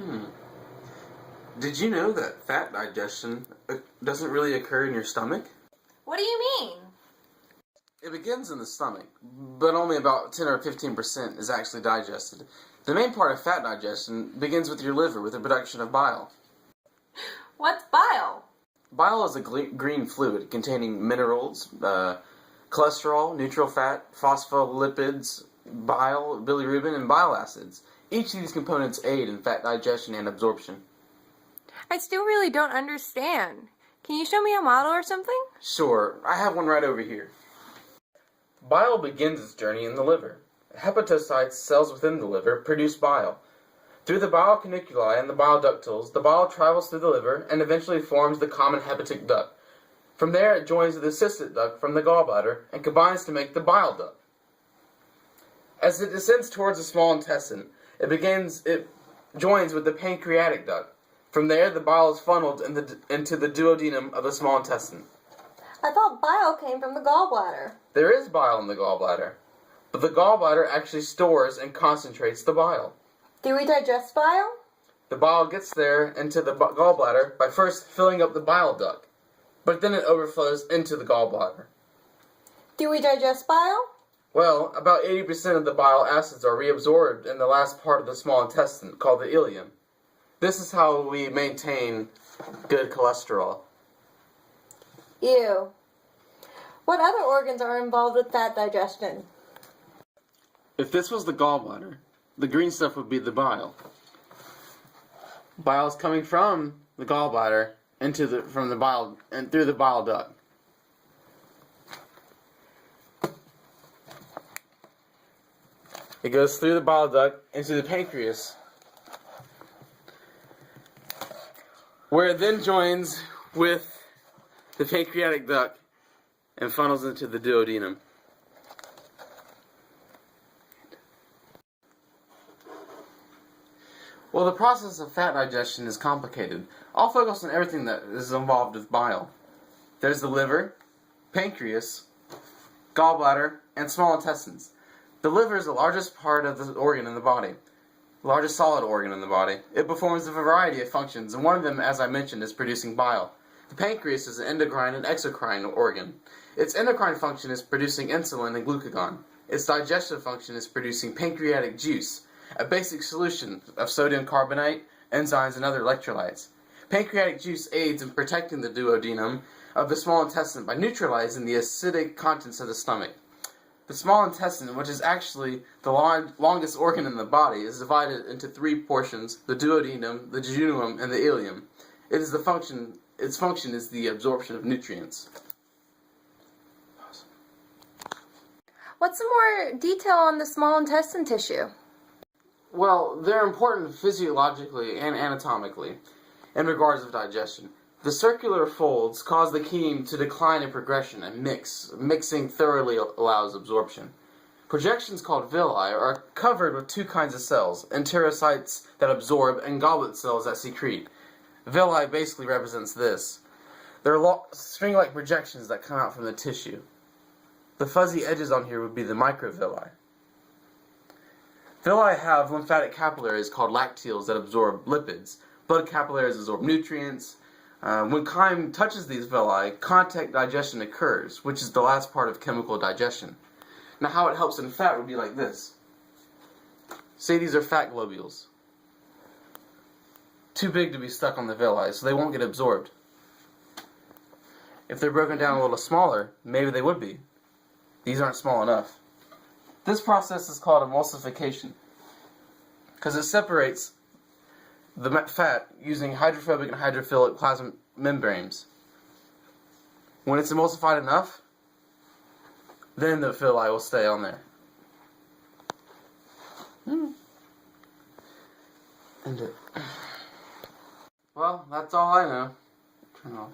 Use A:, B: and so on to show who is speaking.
A: Hmm. Did you know that fat digestion doesn't really occur in your stomach?
B: What do you mean?
A: It begins in the stomach, but only about 10 or 15% is actually digested. The main part of fat digestion begins with your liver with the production of bile.
B: What's bile?
A: Bile is a green fluid containing minerals, cholesterol, neutral fat, phospholipids, bile, bilirubin, and bile acids. Each of these components aid in fat digestion and absorption.
B: I still really don't understand. Can you show me a model or something?
A: Sure, I have one right over here. Bile begins its journey in the liver. Hepatocytes, cells within the liver, produce bile. Through the bile caniculi and the bile ductils, the bile travels through the liver and eventually forms the common hepatic duct. From there, it joins the cystic duct from the gallbladder and combines to make the bile duct. As it descends towards the small intestine, it joins with the pancreatic duct. From there, the bile is funneled into the duodenum of the small intestine.
B: I thought bile came from the gallbladder.
A: There is bile in the gallbladder, but the gallbladder actually stores and concentrates the bile.
B: Do we digest bile?
A: The bile gets there into the gallbladder by first filling up the bile duct, but then it overflows into the gallbladder.
B: Do we digest bile?
A: Well, about 80% of the bile acids are reabsorbed in the last part of the small intestine, called the ileum. This is how we maintain good cholesterol.
B: Ew. What other organs are involved with fat digestion?
A: If this was the gallbladder, the green stuff would be the bile. Bile is coming from the gallbladder from the bile and through the bile duct. It goes through the bile duct into the pancreas, where it then joins with the pancreatic duct and funnels into the duodenum. Well, the process of fat digestion is complicated. I'll focus on everything that is involved with bile. There's the liver, pancreas, gallbladder, and small intestines. The liver is the largest part of the organ in the body, the largest solid organ in the body. It performs a variety of functions, and one of them, as I mentioned, is producing bile. The pancreas is an endocrine and exocrine organ. Its endocrine function is producing insulin and glucagon. Its digestive function is producing pancreatic juice, a basic solution of sodium carbonate, enzymes, and other electrolytes. Pancreatic juice aids in protecting the duodenum of the small intestine by neutralizing the acidic contents of the stomach. The small intestine, which is actually the longest organ in the body, is divided into three portions: the duodenum, the jejunum, and the ileum. Its function is the absorption of nutrients.
B: What's some more detail on the small intestine tissue?
A: Well, they're important physiologically and anatomically in regards of digestion. The circular folds cause the chyme to decline in progression and mix. Mixing thoroughly allows absorption. Projections called villi are covered with two kinds of cells: enterocytes that absorb and goblet cells that secrete. Villi basically represents this. They're string-like projections that come out from the tissue. The fuzzy edges on here would be the microvilli. Villi have lymphatic capillaries called lacteals that absorb lipids. Blood capillaries absorb nutrients. When chyme touches these villi, contact digestion occurs, which is the last part of chemical digestion. Now, how it helps in fat would be like this. Say these are fat globules. Too big to be stuck on the villi, so they won't get absorbed. If they're broken down a little smaller, maybe they would be. These aren't small enough. This process is called emulsification because it separates the fat using hydrophobic and hydrophilic plasma membranes. When it's emulsified enough, then the villi will stay on there. Well, that's all I know. Turn off.